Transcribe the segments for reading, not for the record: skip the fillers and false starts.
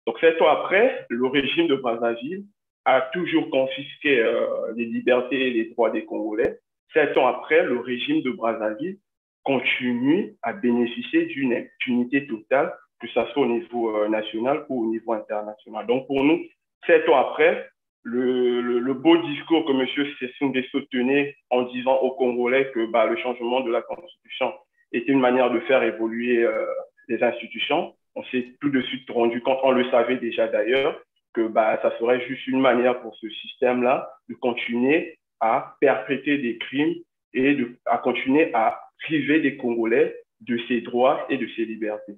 Donc 7 ans après, le régime de Brazzaville a toujours confisqué les libertés et les droits des Congolais. 7 ans après, le régime de Brazzaville continue à bénéficier d'une impunité totale, que ce soit au niveau national ou au niveau international. Donc pour nous, 7 ans après, le beau discours que M. Sassou Nguesso tenait en disant aux Congolais que le changement de la Constitution était une manière de faire évoluer les institutions, on s'est tout de suite rendu compte, on le savait déjà d'ailleurs, que ça serait juste une manière pour ce système-là de continuer à perpétrer des crimes et à continuer à priver les Congolais de ses droits et de ses libertés.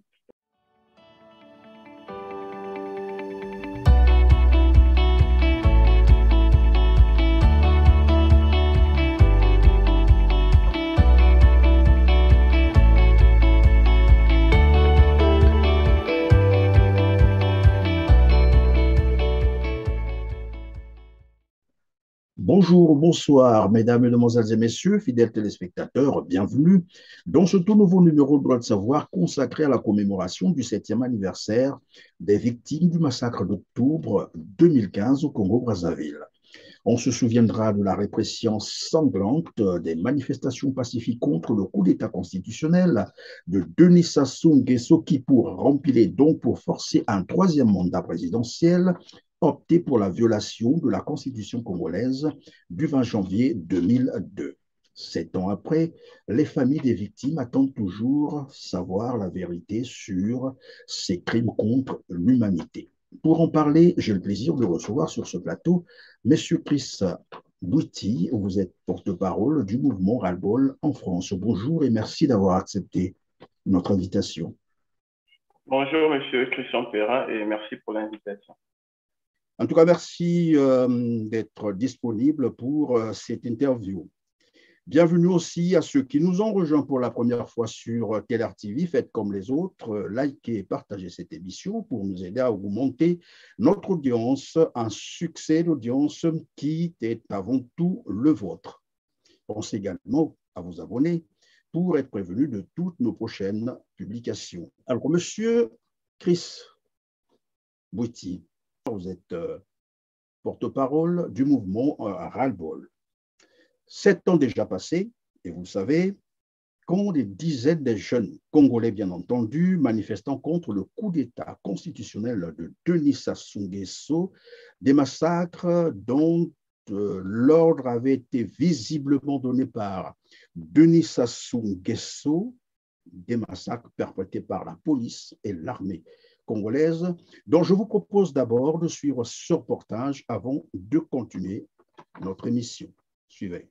Bonjour, bonsoir, mesdames, mesdemoiselles et messieurs, fidèles téléspectateurs, bienvenue dans ce tout nouveau numéro de Droit de savoir consacré à la commémoration du 7e anniversaire des victimes du massacre d'octobre 2015 au Congo-Brazzaville. On se souviendra de la répression sanglante des manifestations pacifiques contre le coup d'État constitutionnel de Denis Sassou Nguesso qui, pour remplir donc pour forcer un 3e mandat présidentiel, opté pour la violation de la Constitution congolaise du 20 janvier 2002. 7 ans après, les familles des victimes attendent toujours savoir la vérité sur ces crimes contre l'humanité. Pour en parler, j'ai le plaisir de recevoir sur ce plateau M. Chris Bouiti, vous êtes porte-parole du mouvement Ras-le-Bol en France. Bonjour et merci d'avoir accepté notre invitation. Bonjour M. Christian Perrin et merci pour l'invitation. En tout cas, merci d'être disponible pour cette interview. Bienvenue aussi à ceux qui nous ont rejoints pour la première fois sur TLR TV. Faites comme les autres, likez et partagez cette émission pour nous aider à augmenter notre audience, un succès d'audience qui est avant tout le vôtre. Pensez également à vous abonner pour être prévenu de toutes nos prochaines publications. Alors, Monsieur Chris Bouiti, vous êtes porte-parole du mouvement Ras-le-Bol. 7 ans déjà passés, et vous le savez, quand des dizaines de jeunes Congolais, bien entendu, manifestant contre le coup d'État constitutionnel de Denis Sassou Nguesso, des massacres dont l'ordre avait été visiblement donné par Denis Sassou Nguesso, des massacres perpétrés par la police et l'armée congolaise, dont je vous propose d'abord de suivre ce reportage avant de continuer notre émission. Suivez.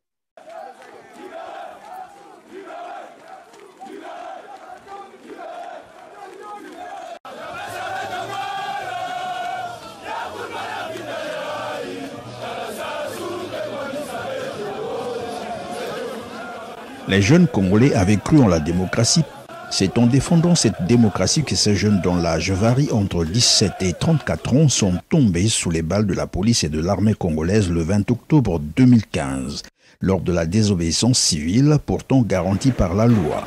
Les jeunes Congolais avaient cru en la démocratie. C'est en défendant cette démocratie que ces jeunes dont l'âge varie entre 17 et 34 ans sont tombés sous les balles de la police et de l'armée congolaise le 20 octobre 2015, lors de la désobéissance civile pourtant garantie par la loi.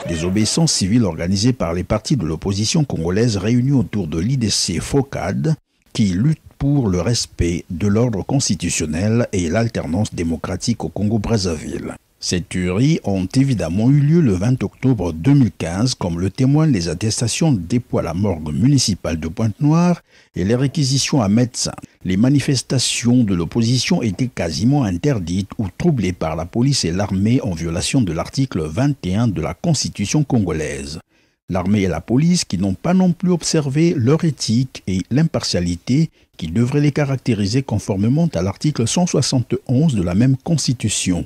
Désobéissance civile organisée par les partis de l'opposition congolaise réunis autour de l'IDC FOCAD qui lutte pour le respect de l'ordre constitutionnel et l'alternance démocratique au Congo-Brazzaville. Ces tueries ont évidemment eu lieu le 20 octobre 2015, comme le témoignent les attestations de dépôt à la morgue municipale de Pointe-Noire et les réquisitions à médecins. Les manifestations de l'opposition étaient quasiment interdites ou troublées par la police et l'armée en violation de l'article 21 de la Constitution congolaise. L'armée et la police qui n'ont pas non plus observé leur éthique et l'impartialité qui devrait les caractériser conformément à l'article 171 de la même Constitution.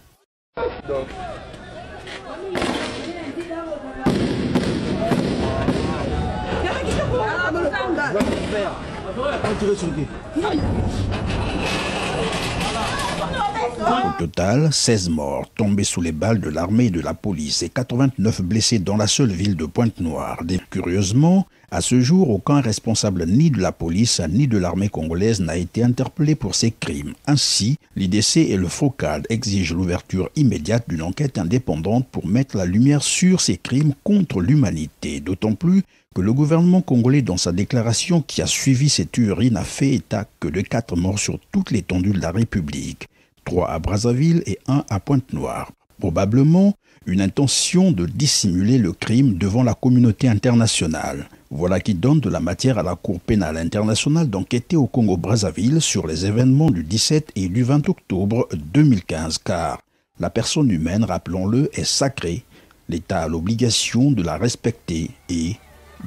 Au total, 16 morts tombés sous les balles de l'armée et de la police et 89 blessés dans la seule ville de Pointe-Noire. Curieusement, À ce jour, aucun responsable ni de la police ni de l'armée congolaise n'a été interpellé pour ces crimes. Ainsi, l'IDC et le FOCAD exigent l'ouverture immédiate d'une enquête indépendante pour mettre la lumière sur ces crimes contre l'humanité. D'autant plus que le gouvernement congolais, dans sa déclaration qui a suivi ces tueries, n'a fait état que de 4 morts sur toute l'étendue de la République, 3 à Brazzaville et 1 à Pointe-Noire. Probablement une intention de dissimuler le crime devant la communauté internationale. Voilà qui donne de la matière à la Cour pénale internationale d'enquêter au Congo-Brazzaville sur les événements du 17 et du 20 octobre 2015, car la personne humaine, rappelons-le, est sacrée. L'État a l'obligation de la respecter et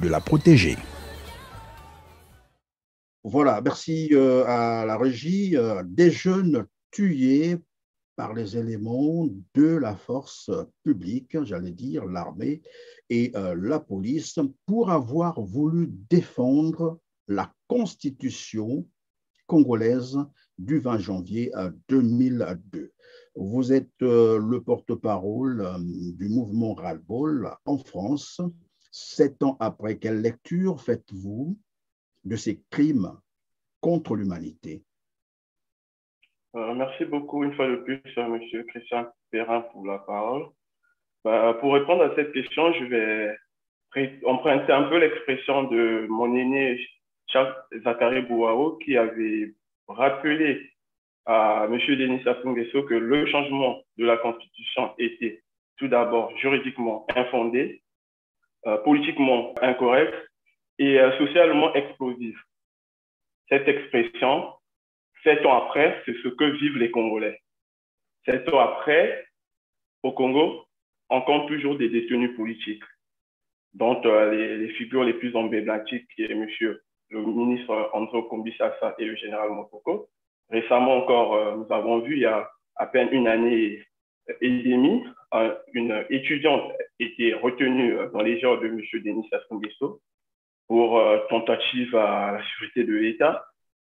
de la protéger. Voilà, merci à la régie. Des jeunes tués par les éléments de la force publique, j'allais dire l'armée et la police, pour avoir voulu défendre la constitution congolaise du 20 janvier 2002. Vous êtes le porte-parole du mouvement Ras-le-Bol en France. 7 ans après, quelle lecture faites-vous de ces crimes contre l'humanité? Merci beaucoup une fois de plus, Monsieur Christian Perrin, pour la parole. Pour répondre à cette question, je vais emprunter un peu l'expression de mon aîné Charles Zachary Bouao, qui avait rappelé à M. Denis Sassou Nguesso que le changement de la Constitution était tout d'abord juridiquement infondé, politiquement incorrect et socialement explosif. Cette expression, 7 ans après, c'est ce que vivent les Congolais. 7 ans après, au Congo, on compte toujours des détenus politiques, dont les figures les plus emblématiques, qui est monsieur le ministre André Kombisasa et le général Motoko. Récemment encore, nous avons vu, il y a à peine une année et demie, une étudiante était retenue dans les heures de monsieur Denis Sassou Nguesso pour tentative à la sécurité de l'État.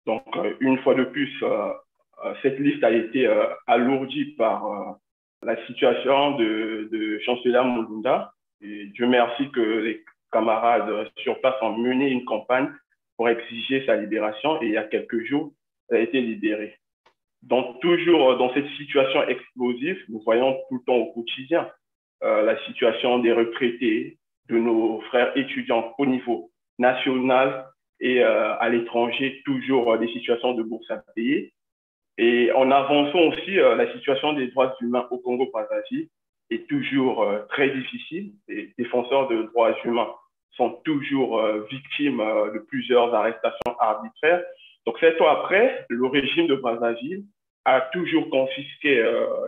Donc, une fois de plus, cette liste a été alourdie par la situation de chancelier Mulunda. Et Dieu merci que les camarades sur place ont mené une campagne pour exiger sa libération et il y a quelques jours, elle a été libérée. Donc, toujours dans cette situation explosive, nous voyons tout le temps au quotidien la situation des retraités, de nos frères étudiants au niveau national et à l'étranger, toujours des situations de bourse à payer. Et en avançant aussi, la situation des droits humains au Congo-Brazzaville est toujours très difficile. Les défenseurs de droits humains sont toujours victimes de plusieurs arrestations arbitraires. Donc, 7 ans après, le régime de Brazzaville a toujours confisqué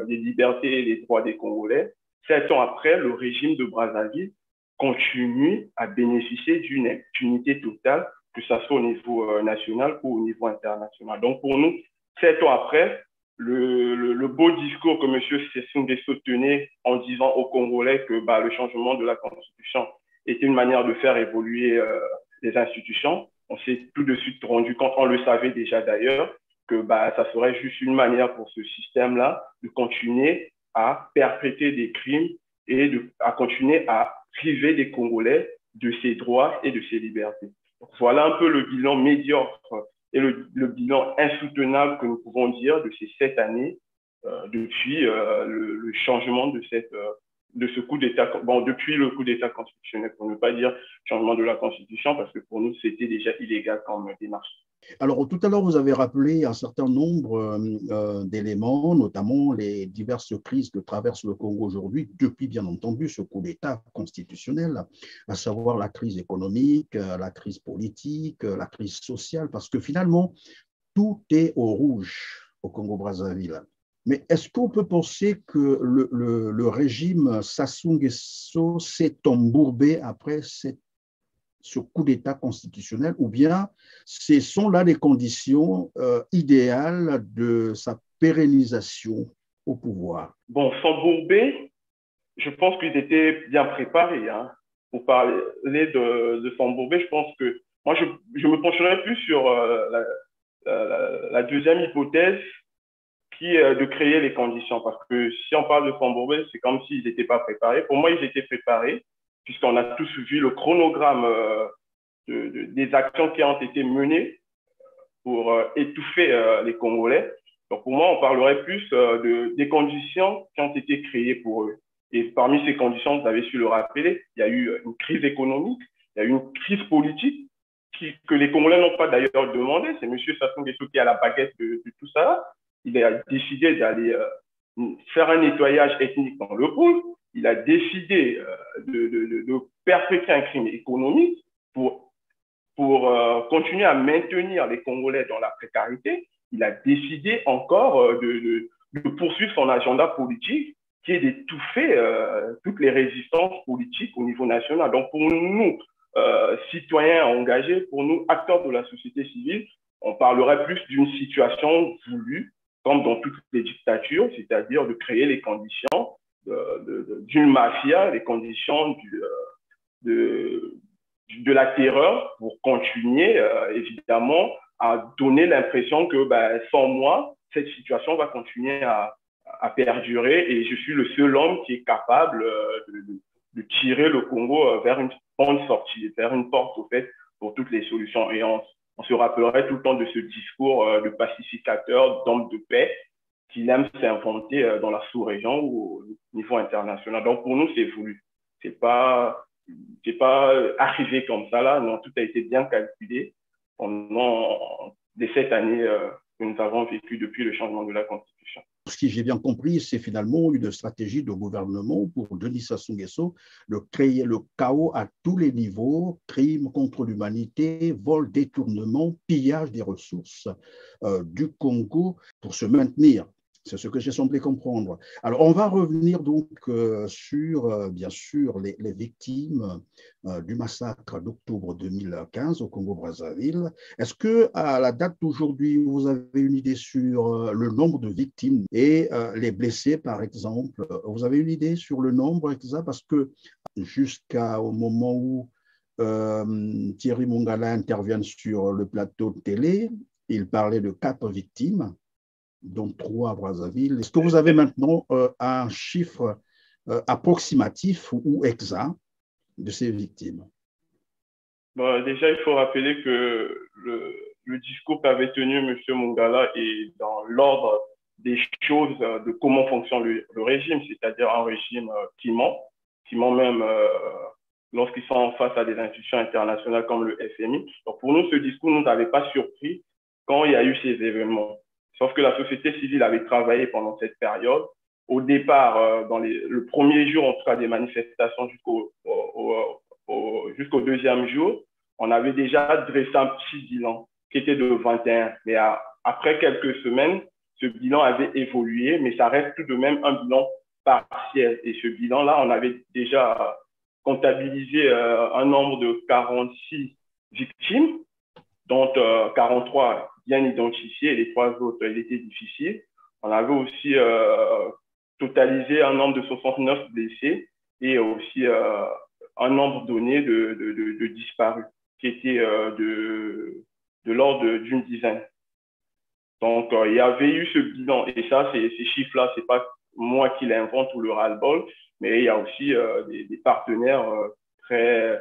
les libertés et les droits des Congolais. 7 ans après, le régime de Brazzaville continue à bénéficier d'une impunité totale, que ce soit au niveau national ou au niveau international. Donc, pour nous, 7 ans après, le beau discours que M. Sassou Nguesso tenait en disant aux Congolais que le changement de la Constitution était une manière de faire évoluer les institutions, on s'est tout de suite rendu compte, on le savait déjà d'ailleurs, que ça serait juste une manière pour ce système-là de continuer à perpétrer des crimes et à continuer à priver des Congolais de ses droits et de ses libertés. Donc, voilà un peu le bilan médiocre et le bilan insoutenable que nous pouvons dire de ces 7 années depuis le changement de ce coup d'État, depuis le coup d'État constitutionnel, pour ne pas dire changement de la Constitution, parce que pour nous, c'était déjà illégal comme démarche. Alors, tout à l'heure, vous avez rappelé un certain nombre d'éléments, notamment les diverses crises que traverse le Congo aujourd'hui, depuis, bien entendu, ce coup d'État constitutionnel, à savoir la crise économique, la crise politique, la crise sociale, parce que finalement, tout est au rouge au Congo-Brazzaville. Mais est-ce qu'on peut penser que le régime Sassou Nguesso s'est embourbé après ce coup d'État constitutionnel, ou bien ce sont là les conditions idéales de sa pérennisation au pouvoir? Bon, s'embourber, je pense qu'ils étaient bien préparés. Pour parler de s'embourber, je pense que moi, je me pencherais plus sur la deuxième hypothèse, qui est de créer les conditions. Parce que si on parle de s'embourber, c'est comme s'ils n'étaient pas préparés. Pour moi, ils étaient préparés, puisqu'on a tous vu le chronogramme des actions qui ont été menées pour étouffer les Congolais. Donc pour moi, on parlerait plus des conditions qui ont été créées pour eux. Et parmi ces conditions, vous avez su le rappeler, il y a eu une crise économique, il y a eu une crise politique que les Congolais n'ont pas d'ailleurs demandé. C'est M. Sassou Nguesso qui a la baguette de tout ça. Il a décidé d'aller faire un nettoyage ethnique dans le pôle. Il a décidé de perpétrer un crime économique pour continuer à maintenir les Congolais dans la précarité. Il a décidé encore de poursuivre son agenda politique qui est d'étouffer toutes les résistances politiques au niveau national. Donc pour nous, citoyens engagés, pour nous, acteurs de la société civile, on parlerait plus d'une situation voulue, comme dans toutes les dictatures, c'est-à-dire de créer les conditions d'une mafia, les conditions de la terreur pour continuer, évidemment, à donner l'impression que sans moi, cette situation va continuer à perdurer et je suis le seul homme qui est capable de tirer le Congo vers une bonne sortie, vers une porte au fait pour toutes les solutions. Et on se rappellerait tout le temps de ce discours de pacificateur, d'homme de paix, qu'il aime s'inventer dans la sous-région ou au niveau international. Donc pour nous, c'est voulu. C'est pas arrivé comme ça là, non, tout a été bien calculé pendant les 7 années que nous avons vécues depuis le changement de la Constitution. Si j'ai bien compris, c'est finalement une stratégie de gouvernement pour Denis Sassou Nguesso de créer le chaos à tous les niveaux, crimes contre l'humanité, vol, détournement, pillage des ressources du Congo pour se maintenir. C'est ce que j'ai semblé comprendre. Alors, on va revenir donc sur, bien sûr, les victimes du massacre d'octobre 2015 au Congo-Brazzaville. Est-ce que, à la date d'aujourd'hui, vous avez une idée sur le nombre de victimes et les blessés, par exemple? Vous avez une idée sur le nombre exact? Parce que jusqu'au moment où Thierry Mongala intervient sur le plateau de télé, il parlait de 4 victimes, dont 3 à Brazzaville. Est-ce que vous avez maintenant un chiffre approximatif ou exact de ces victimes? Bon, déjà, il faut rappeler que le discours qu'avait tenu M. Mongala est dans l'ordre des choses de comment fonctionne le régime, c'est-à-dire un régime qui ment même lorsqu'ils sont face à des institutions internationales comme le FMI. Donc pour nous, ce discours ne nous avait pas surpris quand il y a eu ces événements. Sauf que la société civile avait travaillé pendant cette période. Au départ, dans le premier jour, en tout cas des manifestations jusqu'au 2e jour, on avait déjà dressé un petit bilan qui était de 21. Mais après quelques semaines, ce bilan avait évolué, mais ça reste tout de même un bilan partiel. Et ce bilan-là, on avait déjà comptabilisé un nombre de 46 victimes, dont 43 bien identifiés, et les 3 autres, il était difficile. On avait aussi totalisé un nombre de 69 blessés et aussi un nombre donné de disparus, qui était de l'ordre d'une dizaine. Donc, il y avait eu ce bilan, et ça, ces chiffres-là, c'est pas moi qui l'invente ou le ras-le-bol, mais il y a aussi des partenaires très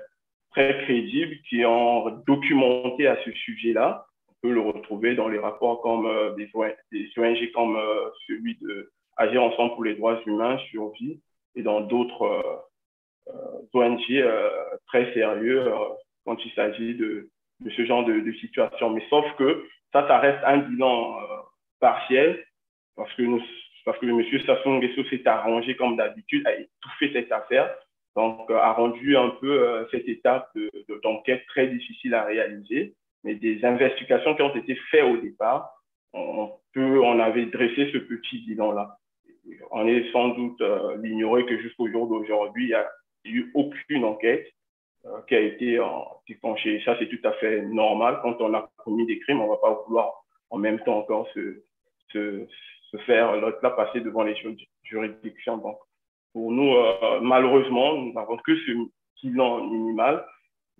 crédibles qui ont documenté à ce sujet-là. On peut le retrouver dans les rapports comme des ONG comme celui de Agir ensemble pour les droits humains, Survie, et dans d'autres ONG très sérieux quand il s'agit de ce genre de situation. Mais sauf que ça reste un bilan partiel parce que M. Sassou Nguesso s'est arrangé comme d'habitude à étouffer cette affaire. Donc, a rendu un peu cette étape d'enquête très difficile à réaliser. Mais des investigations qui ont été faites au départ, on avait dressé ce petit bilan-là. On est sans doute l'ignorer que jusqu'au jour d'aujourd'hui, il n'y a eu aucune enquête qui a été déclenchée. Ça, c'est tout à fait normal. Quand on a commis des crimes, on ne va pas vouloir en même temps encore se faire là passer devant les juridictions. Donc, pour nous, malheureusement, nous n'avons que ce bilan minimal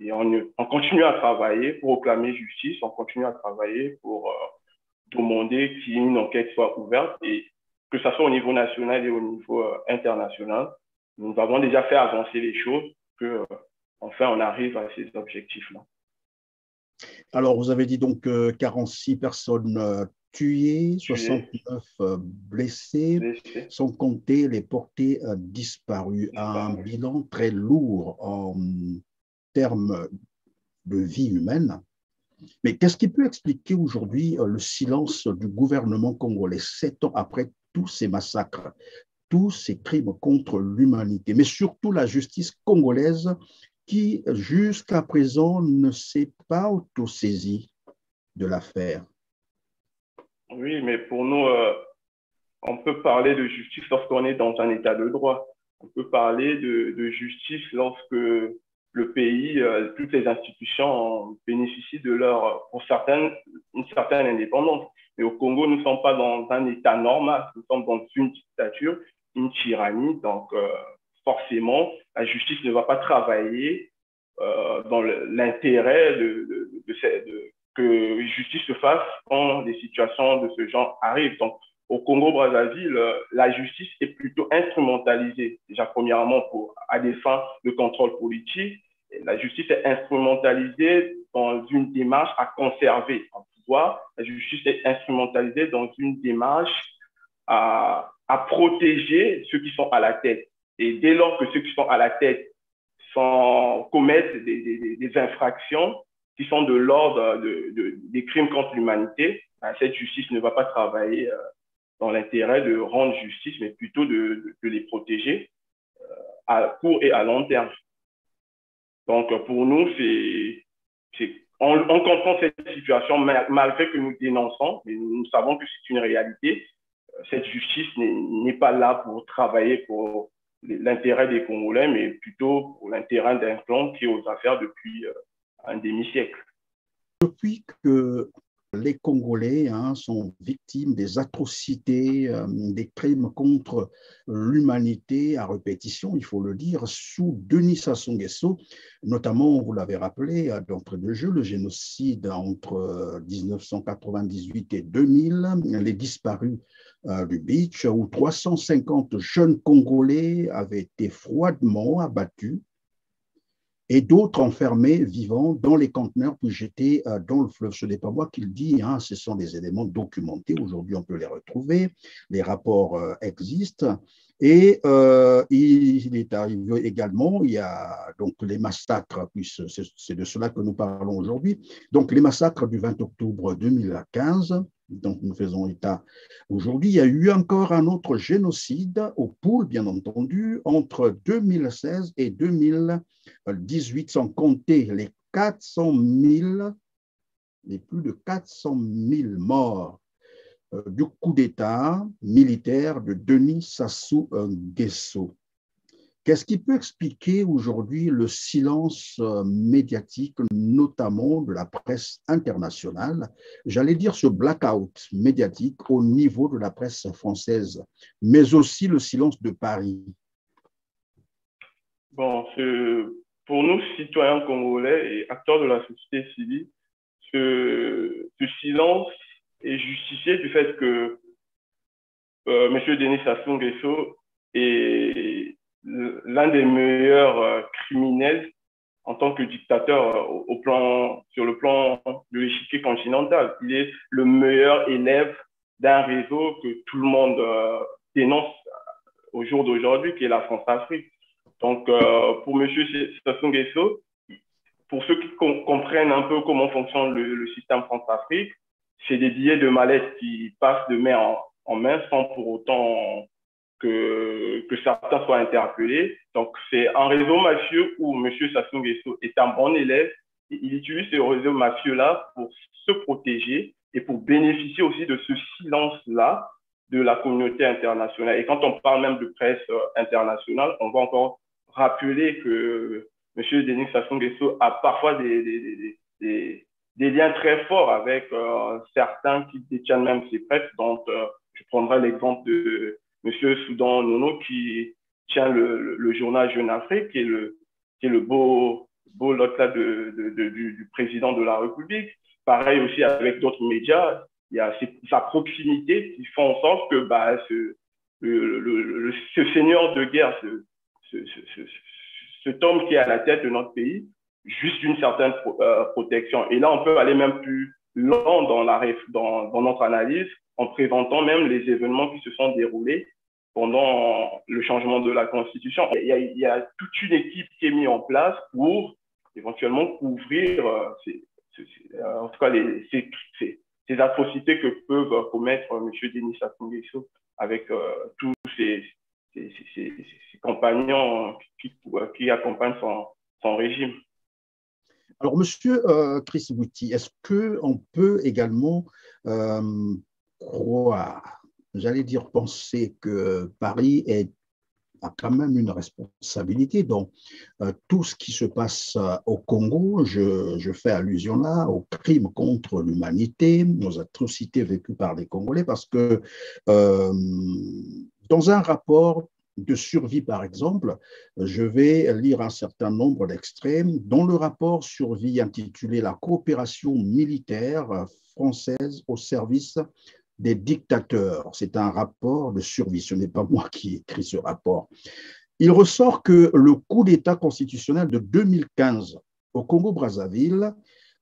et on continue à travailler pour réclamer justice, on continue à travailler pour demander qu'une enquête soit ouverte et que ce soit au niveau national et au niveau international. Nous avons déjà fait avancer les choses, que enfin on arrive à ces objectifs-là. Alors, vous avez dit donc 46 personnes tuées, tués, 69 blessés, blessés, sans compter les portés disparus. Un disparus. bilan très lourd en termes de vie humaine. Mais qu'est-ce qui peut expliquer aujourd'hui le silence du gouvernement congolais 7 ans après tous ces massacres, tous ces crimes contre l'humanité, mais surtout la justice congolaise qui, jusqu'à présent, ne s'est pas autosaisie de l'affaire? Oui, mais pour nous, on peut parler de justice lorsqu'on est dans un état de droit. On peut parler de justice lorsque le pays, toutes les institutions bénéficient de leur, pour certaines, une certaine indépendance. Mais au Congo, nous ne sommes pas dans un état normal, nous sommes dans une dictature, une tyrannie. Donc, forcément, la justice ne va pas travailler dans l'intérêt que justice se fasse quand des situations de ce genre arrivent. Donc, au Congo-Brazzaville, la justice est plutôt instrumentalisée. Déjà, premièrement, à des fins de contrôle politique, la justice est instrumentalisée dans une démarche à conserver un pouvoir. La justice est instrumentalisée dans une démarche à protéger ceux qui sont à la tête. Et dès lors que ceux qui sont à la tête commettent des infractions qui sont de l'ordre des crimes contre l'humanité, cette justice ne va pas travailler dans l'intérêt de rendre justice, mais plutôt de les protéger à court et à long terme. Donc, pour nous, on comprend cette situation malgré que nous dénonçons, mais nous savons que c'est une réalité. Cette justice n'est pas là pour travailler pour l'intérêt des Congolais, mais plutôt pour l'intérêt d'un clan qui est aux affaires depuis un demi-siècle. Depuis que les Congolais sont victimes des atrocités, des crimes contre l'humanité à répétition, il faut le dire, sous Denis Sassou Nguesso, notamment, vous l'avez rappelé, d'entrée de jeu, le génocide entre 1998 et 2000, les disparus du Beach, où 350 jeunes Congolais avaient été froidement abattus et d'autres enfermés vivants dans les conteneurs puis jetés dans le fleuve. Ce n'est pas moi qui le dis, ce sont des éléments documentés. Aujourd'hui, on peut les retrouver. Les rapports existent. Et il est arrivé également, il y a donc les massacres, puis c'est de cela que nous parlons aujourd'hui. Donc, les massacres du 20 octobre 2015, dont nous faisons état aujourd'hui. Il y a eu encore un autre génocide au Poul, bien entendu, entre 2016 et 2018, sans compter les 400 000, les plus de 400 000 morts du coup d'État militaire de Denis Sassou Nguesso. Qu'est-ce qui peut expliquer aujourd'hui le silence médiatique, notamment de la presse internationale, j'allais dire ce blackout médiatique au niveau de la presse française, mais aussi le silence de Paris? Bon, pour nous, citoyens congolais et acteurs de la société civile, ce silence est justifié du fait que M. Denis Sassou Nguesso est l'un des meilleurs criminels en tant que dictateur sur le plan de l'échiquier continental. Il est le meilleur élève d'un réseau que tout le monde dénonce au jour d'aujourd'hui, qui est la France-Afrique. Donc, pour M. Sassou Nguesso, pour ceux qui comprennent un peu comment fonctionne le système France-Afrique, c'est des billets de mallette qui passent de main en main sans pour autant que certains soient interpellés. Donc, c'est un réseau mafieux où M. Sassou Nguesso est un bon élève. Et il utilise ce réseau mafieux-là pour se protéger et pour bénéficier aussi de ce silence-là de la communauté internationale. Et quand on parle même de presse internationale, on va encore rappeler que M. Denis Sassou Nguesso a parfois des liens très forts avec certains qui détiennent même ces presses. Donc, je prendrai l'exemple de M. Soudan Nono qui tient le journal Jeune Afrique, qui est le beau lot là du président de la République. Pareil aussi avec d'autres médias. Il y a sa proximité qui font en sorte que ce seigneur de guerre, cet homme qui est à la tête de notre pays, juste une certaine protection. Et là, on peut aller même plus loin dans notre analyse en présentant même les événements qui se sont déroulés pendant le changement de la Constitution. Il y a toute une équipe qui est mise en place pour éventuellement couvrir en tout cas ces atrocités que peuvent commettre M. Denis Sassou Nguesso avec tous ces compagnons qui accompagnent son régime. Alors, Monsieur Chris Bouty, est-ce qu'on peut également croire, j'allais dire penser que Paris a quand même une responsabilité dans tout ce qui se passe au Congo? Je fais allusion là aux crimes contre l'humanité, aux atrocités vécues par les Congolais, parce que dans un rapport de survie, par exemple, je vais lire un certain nombre d'extraits. Dans le rapport survie intitulé « La coopération militaire française au service des dictateurs ». C'est un rapport de survie, ce n'est pas moi qui écris ce rapport. Il ressort que le coup d'État constitutionnel de 2015 au Congo-Brazzaville,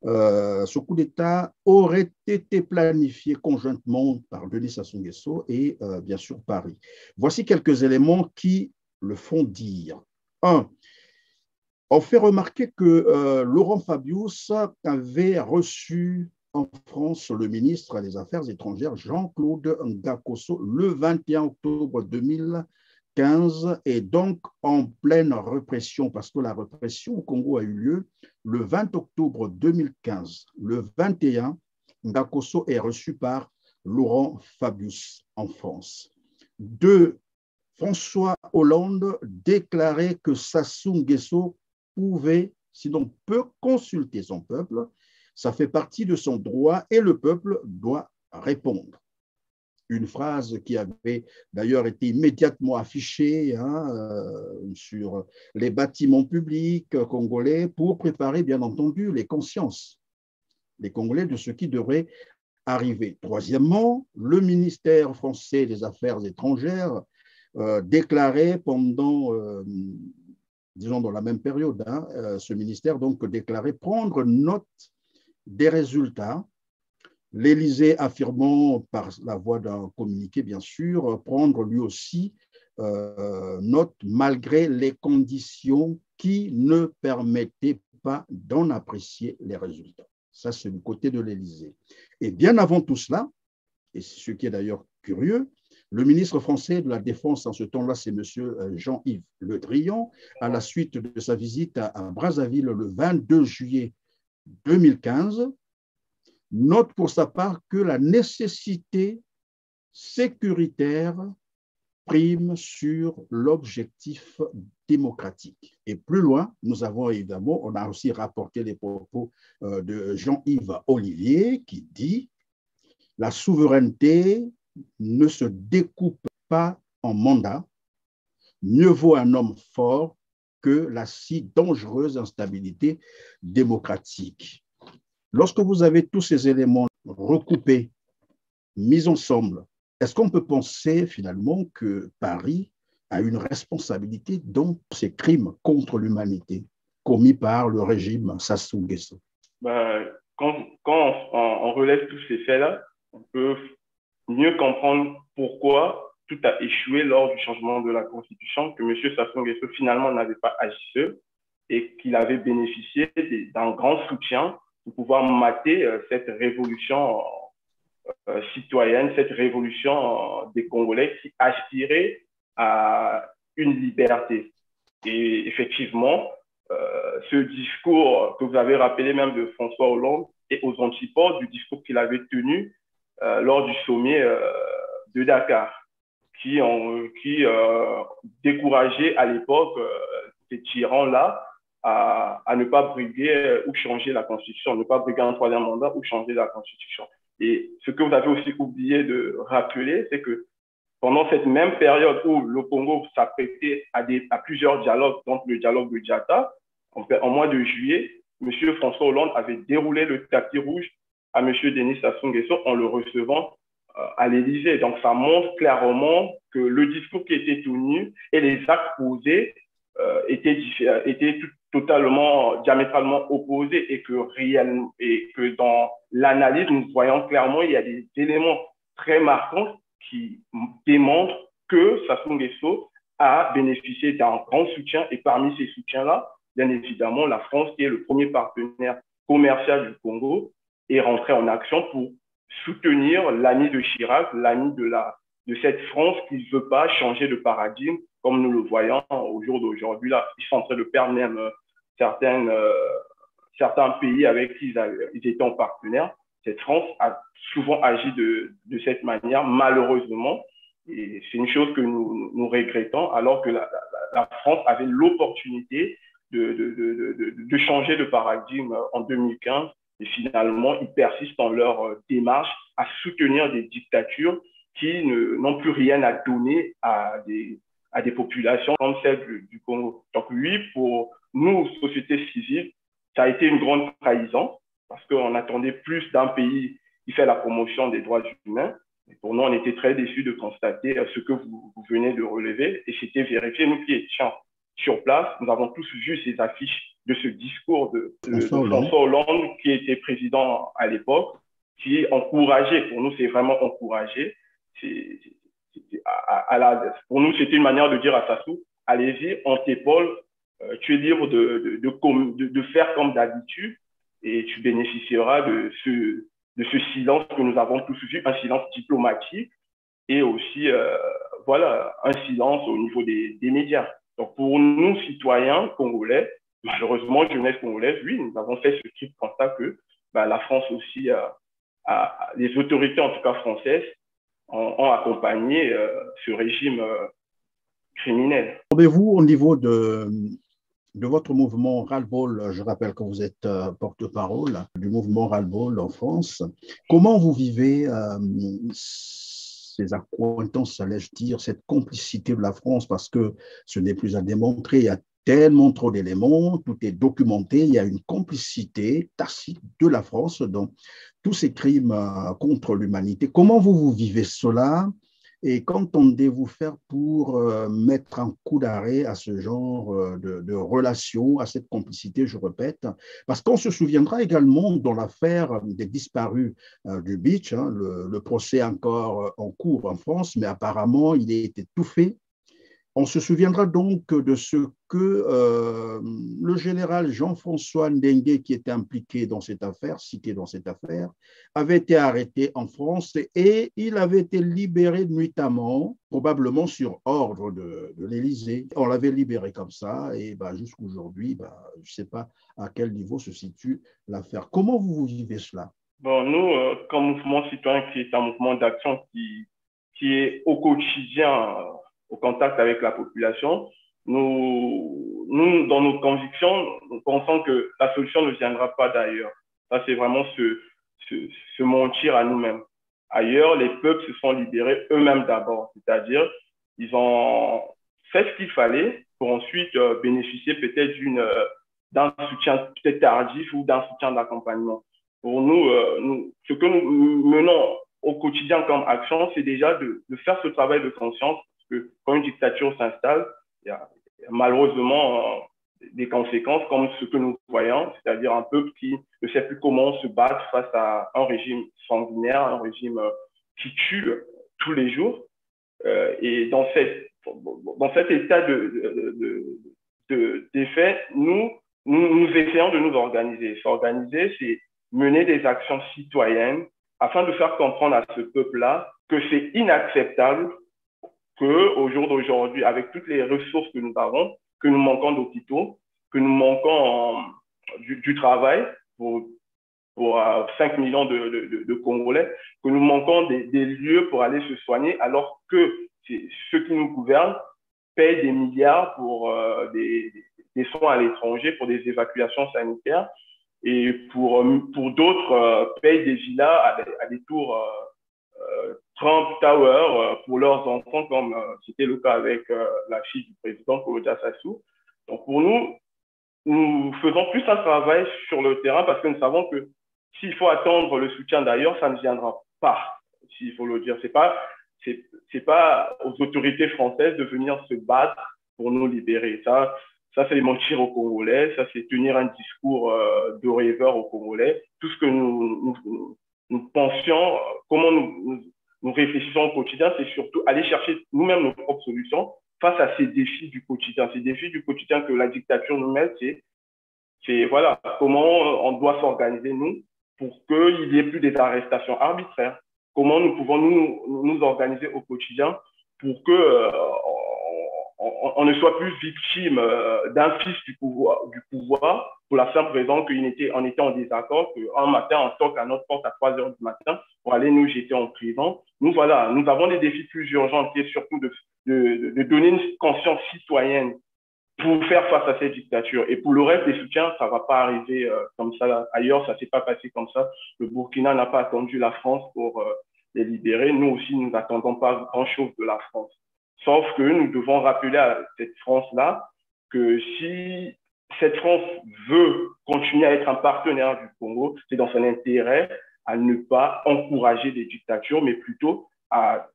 ce coup d'État aurait été planifié conjointement par Denis Sassou Nguesso et bien sûr Paris. Voici quelques éléments qui le font dire. 1. On fait remarquer que Laurent Fabius avait reçu en France le ministre des Affaires étrangères Jean-Claude Ngakosso le 21 octobre 2015 et donc en pleine répression, parce que la répression au Congo a eu lieu le 20 octobre 2015. Le 21, Ngakosso est reçu par Laurent Fabius en France. 2. François Hollande déclarait que Sassou Nguesso pouvait, sinon peut, consulter son peuple. Ça fait partie de son droit et le peuple doit répondre. Une phrase qui avait d'ailleurs été immédiatement affichée sur les bâtiments publics congolais pour préparer, bien entendu, les consciences des Congolais de ce qui devrait arriver. Troisièmement, le ministère français des Affaires étrangères déclarait pendant, disons dans la même période, ce ministère donc déclarait prendre note des résultats, l'Élysée affirmant par la voie d'un communiqué, bien sûr, prendre lui aussi note malgré les conditions qui ne permettaient pas d'en apprécier les résultats. Ça, c'est du côté de l'Élysée. Et bien avant tout cela, et ce qui est d'ailleurs curieux, le ministre français de la Défense en ce temps-là, c'est M. Jean-Yves Le Drian, à la suite de sa visite à Brazzaville le 22 juillet 2015, note pour sa part que la nécessité sécuritaire prime sur l'objectif démocratique. Et plus loin, nous avons évidemment, on a aussi rapporté les propos de Jean-Yves Olivier qui dit « La souveraineté ne se découpe pas en mandat, mieux vaut un homme fort que la si dangereuse instabilité démocratique. » Lorsque vous avez tous ces éléments recoupés, mis ensemble, est-ce qu'on peut penser finalement que Paris a une responsabilité dans ces crimes contre l'humanité commis par le régime Sassou Nguesso? Quand on relève tous ces faits-là, on peut mieux comprendre pourquoi tout a échoué lors du changement de la Constitution, que M. Sassou Nguesso finalement n'avait pas agi seul et qu'il avait bénéficié d'un grand soutien pour pouvoir mater cette révolution citoyenne, cette révolution des Congolais qui aspiraient à une liberté. Et effectivement, ce discours que vous avez rappelé même de François Hollande est aux antipodes du discours qu'il avait tenu lors du sommet de Dakar, qui décourageait à l'époque ces tyrans-là à ne pas briguer ou changer la Constitution, ne pas briguer un troisième mandat ou changer la Constitution. Et ce que vous avez aussi oublié de rappeler, c'est que pendant cette même période où le Congo s'apprêtait à plusieurs dialogues, donc le dialogue de Djata, en mois de juillet, M. François Hollande avait déroulé le tapis rouge à M. Denis Sassou Nguesso en le recevant à l'Élysée. Donc, ça montre clairement que le discours qui était tenu et les actes posés étaient totalement, diamétralement opposés et que dans l'analyse, nous voyons clairement il y a des éléments très marquants qui démontrent que Sassou Nguesso a bénéficié d'un grand soutien. Et parmi ces soutiens-là, bien évidemment, la France, qui est le premier partenaire commercial du Congo, est rentrée en action pour soutenir l'ami de Chirac, l'ami de cette France qui ne veut pas changer de paradigme, comme nous le voyons au jour d'aujourd'hui. Là, ils sont en train de perdre même certains pays avec qui ils étaient en partenaire. Cette France a souvent agi de cette manière, malheureusement. Et c'est une chose que nous regrettons, alors que la France avait l'opportunité de changer de paradigme en 2015. Et finalement, ils persistent dans leur démarche à soutenir des dictatures qui n'ont plus rien à donner à des populations comme celle du Congo. Donc oui, pour nous, société civile, ça a été une grande trahison parce qu'on attendait plus d'un pays qui fait la promotion des droits humains. Et pour nous, on était très déçus de constater ce que vous venez de relever et c'était vérifié. Nous qui étions sur place, nous avons tous vu ces affiches de ce discours de François Hollande, qui était président à l'époque, qui encourageait, pour nous c'est vraiment encouragé, pour nous c'était une manière de dire à Sassou, allez-y, on t'épaule, tu es libre de faire comme d'habitude et tu bénéficieras de ce silence que nous avons tous vu, un silence diplomatique et aussi voilà, un silence au niveau des médias. Donc pour nous, citoyens congolais, malheureusement, jeunesse congolaise, oui, nous avons fait ce type de constat que la France aussi, les autorités en tout cas françaises, ont accompagné ce régime criminel. Trouvez-vous au niveau de votre mouvement Ras-le-Bol, je rappelle que vous êtes porte-parole du mouvement Ras-le-Bol en France, comment vous vivez ces accointances, allais-je dire, cette complicité de la France, parce que ce n'est plus à démontrer, il y a tellement trop d'éléments, tout est documenté, il y a une complicité tacite de la France dans tous ces crimes contre l'humanité. Comment vous vivez cela et qu'entendez-vous faire pour mettre un coup d'arrêt à ce genre de relation, à cette complicité, je répète, parce qu'on se souviendra également dans l'affaire des disparus du Beach, hein, le procès encore en cours en France, mais apparemment il a été tout fait. On se souviendra donc de ce que le général Jean-François Ndengue, qui était impliqué dans cette affaire, cité dans cette affaire, avait été arrêté en France et il avait été libéré nuitamment, probablement sur ordre de l'Élysée. On l'avait libéré comme ça et jusqu'aujourd'hui, je ne sais pas à quel niveau se situe l'affaire. Comment vous vivez cela? Bon, nous, comme mouvement citoyen, qui est un mouvement d'action qui est au quotidien au contact avec la population, nous, dans nos convictions, nous pensons que la solution ne viendra pas d'ailleurs. Ça, c'est vraiment se mentir à nous-mêmes. Ailleurs, les peuples se sont libérés eux-mêmes d'abord, c'est-à-dire ils ont fait ce qu'il fallait pour ensuite bénéficier peut-être d'un soutien peut-être tardif ou d'un soutien d'accompagnement. Pour nous, ce que nous menons au quotidien comme action, c'est déjà de faire ce travail de conscience que quand une dictature s'installe, il y a malheureusement des conséquences comme ce que nous voyons, c'est-à-dire un peuple qui ne sait plus comment se battre face à un régime sanguinaire, un régime qui tue tous les jours. Et dans cet état des faits, nous essayons de nous organiser. S'organiser, c'est mener des actions citoyennes afin de faire comprendre à ce peuple-là que c'est inacceptable qu'au jour d'aujourd'hui, avec toutes les ressources que nous avons, que nous manquons d'hôpitaux, que nous manquons du travail pour 5 millions de Congolais, que nous manquons des lieux pour aller se soigner, alors que ceux qui nous gouvernent payent des milliards pour des soins à l'étranger, pour des évacuations sanitaires, et pour d'autres payent des villas à des tours Trump Tower pour leurs enfants, comme c'était le cas avec la fille du président Kolodia Sassou. Donc pour nous faisons plus un travail sur le terrain parce que nous savons que s'il faut attendre le soutien d'ailleurs, ça ne viendra pas, s'il faut le dire. C'est pas aux autorités françaises de venir se battre pour nous libérer. Ça ça c'est mentir aux Congolais, ça c'est tenir un discours de rêveur aux Congolais. Tout ce que nous pensions, comment nous réfléchissons au quotidien, c'est surtout aller chercher nous-mêmes nos propres solutions face à ces défis du quotidien. Ces défis du quotidien que la dictature nous met, c'est voilà, comment on doit s'organiser, nous, pour qu'il n'y ait plus des arrestations arbitraires. Comment nous pouvons nous organiser au quotidien pour que on ne soit plus victime d'un fils du pouvoir pour la simple raison qu'on était en désaccord, qu'un matin, on toque à notre porte à 3 heures du matin pour aller nous jeter en prison. Nous avons des défis plus urgents qui est surtout de donner une conscience citoyenne pour faire face à cette dictature. Et pour le reste des soutiens, ça ne va pas arriver comme ça. Ailleurs, ça ne s'est pas passé comme ça. Le Burkina n'a pas attendu la France pour les libérer. Nous aussi, nous n'attendons pas grand-chose de la France. Sauf que nous devons rappeler à cette France-là que si cette France veut continuer à être un partenaire du Congo, c'est dans son intérêt à ne pas encourager des dictatures, mais plutôt à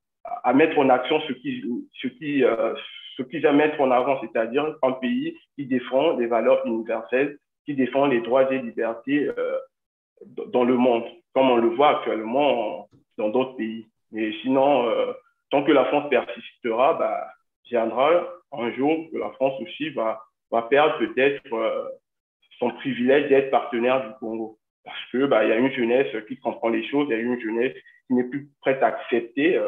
mettre en action ce qu'ils aiment mettre en avant, c'est-à-dire un pays qui défend des valeurs universelles, qui défend les droits et libertés dans le monde, comme on le voit actuellement dans d'autres pays. Mais sinon, tant que la France persistera, viendra un jour que la France aussi va perdre peut-être son privilège d'être partenaire du Congo. Parce que y a une jeunesse qui comprend les choses, il y a une jeunesse qui n'est plus prête à accepter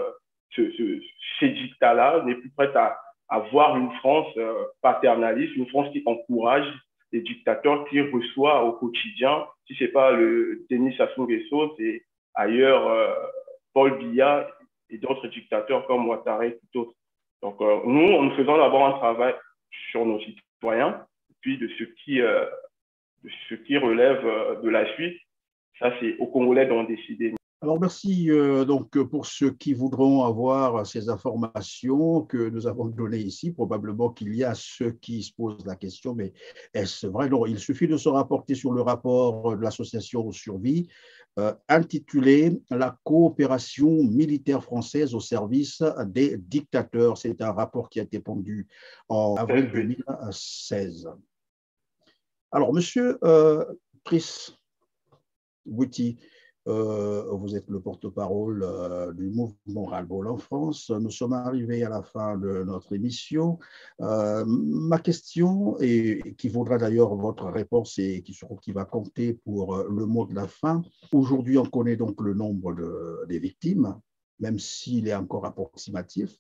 ces dictats-là, n'est plus prête à voir une France paternaliste, une France qui encourage les dictateurs, qui reçoit au quotidien, si ce n'est pas le Denis Sassou Nguesso, c'est ailleurs Paul Biya et d'autres dictateurs comme Ouattara et tout autre. Donc, nous faisons d'abord un travail sur nos citoyens, puis de ce qui relève de la suite, ça c'est aux Congolais d'en décider. Alors, merci donc pour ceux qui voudront avoir ces informations que nous avons données ici. Probablement qu'il y a ceux qui se posent la question, mais est-ce vrai? Non, il suffit de se rapporter sur le rapport de l'association Survie intitulé « La coopération militaire française au service des dictateurs ». C'est un rapport qui a été pondu en avril 2016. Alors, monsieur Chris Bouty, vous êtes le porte-parole du mouvement Ras-le-Bol en France. Nous sommes arrivés à la fin de notre émission. Ma question, et qui vaudra d'ailleurs votre réponse et qui va compter pour le mot de la fin. Aujourd'hui, on connaît donc le nombre des victimes, même s'il est encore approximatif,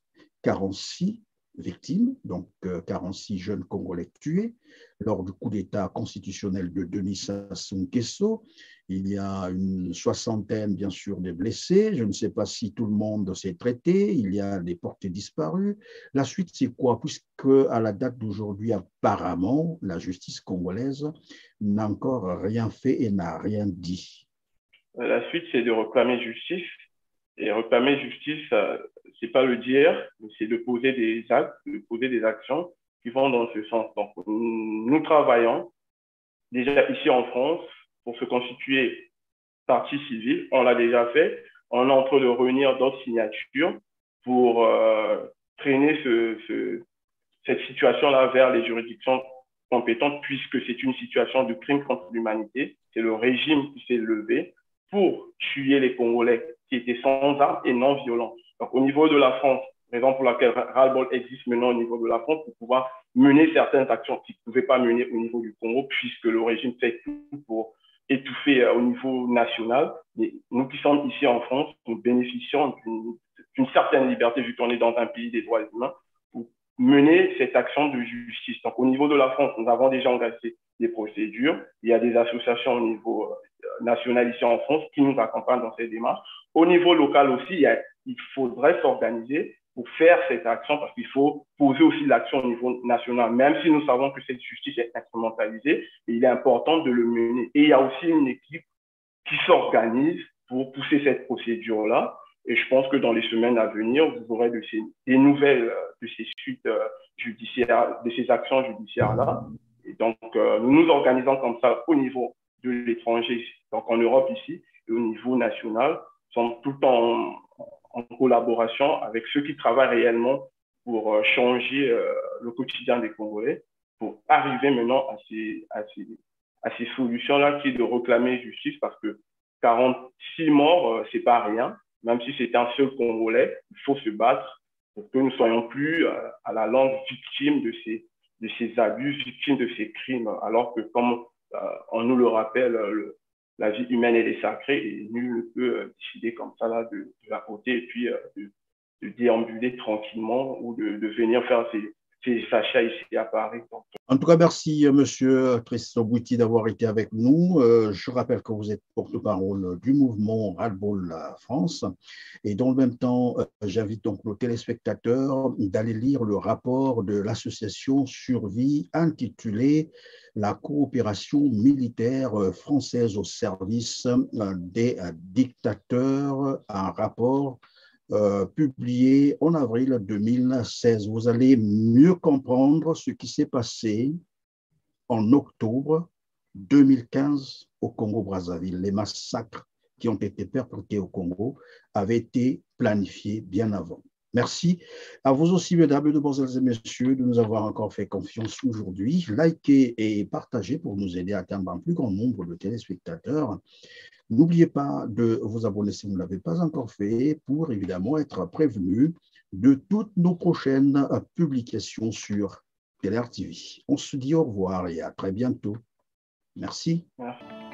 46 victimes, donc 46 jeunes Congolais tués lors du coup d'État constitutionnel de Denis Sassou Nguesso. Il y a une soixantaine, bien sûr, de blessés. Je ne sais pas si tout le monde s'est traité. Il y a des portés disparus. La suite, c'est quoi? Puisque à la date d'aujourd'hui, apparemment, la justice congolaise n'a encore rien fait et n'a rien dit. La suite, c'est de réclamer justice. Et réclamer justice, c'est pas le dire, mais c'est de poser des actes, de poser des actions qui vont dans ce sens. Donc, nous travaillons déjà ici en France pour se constituer partie civile. On l'a déjà fait. On est en train de réunir d'autres signatures pour traîner cette situation-là vers les juridictions compétentes, puisque c'est une situation de crime contre l'humanité. C'est le régime qui s'est levé pour tuer les Congolais qui étaient sans armes et non violents. Donc, au niveau de la France, raison pour laquelle Ras-le-Bol existe maintenant au niveau de la France, pour pouvoir mener certaines actions qu'ils ne pouvaient pas mener au niveau du Congo, puisque le régime fait tout pour étouffer au niveau national. Mais nous qui sommes ici en France, nous bénéficions d'une certaine liberté, vu qu'on est dans un pays des droits humains, pour mener cette action de justice. Donc, au niveau de la France, nous avons déjà engagé des procédures. Il y a des associations au niveau national ici en France qui nous accompagnent dans ces démarches. Au niveau local aussi, il faudrait s'organiser pour faire cette action parce qu'il faut poser aussi l'action au niveau national, même si nous savons que cette justice est instrumentalisée, il est important de le mener. Et il y a aussi une équipe qui s'organise pour pousser cette procédure-là. Et je pense que dans les semaines à venir, vous aurez des nouvelles de ces suites judiciaires, de ces actions judiciaires-là. Et donc, nous nous organisons comme ça au niveau de l'étranger, donc en Europe ici, et au niveau national, sont tout le temps en collaboration avec ceux qui travaillent réellement pour changer le quotidien des Congolais. pour arriver maintenant à ces solutions-là qui est de réclamer justice parce que 46 morts, c'est pas rien. Même si c'est un seul Congolais, il faut se battre pour que nous ne soyons plus à la longue victimes de ces abus, victimes de ces crimes. Alors que, comme on nous le rappelle, la vie humaine, elle est sacrée et nul ne peut décider comme ça là, de la côté et puis de déambuler tranquillement ou de venir faire ses achats ici à Paris. En tout cas, merci, Monsieur Tristan Bouty, d'avoir été avec nous. Je rappelle que vous êtes porte-parole du mouvement Ras-le-Bol France. Et dans le même temps, j'invite donc nos téléspectateurs d'aller lire le rapport de l'association Survie intitulé « La coopération militaire française au service des dictateurs », un rapport publié en avril 2016. Vous allez mieux comprendre ce qui s'est passé en octobre 2015 au Congo-Brazzaville. Les massacres qui ont été perpétrés au Congo avaient été planifiés bien avant. Merci à vous aussi, mesdames, mesdemoiselles et messieurs, de nous avoir encore fait confiance aujourd'hui. Likez et partagez pour nous aider à atteindre un plus grand nombre de téléspectateurs. N'oubliez pas de vous abonner si vous ne l'avez pas encore fait pour évidemment être prévenu de toutes nos prochaines publications sur TLR TV. On se dit au revoir et à très bientôt. Merci. Merci.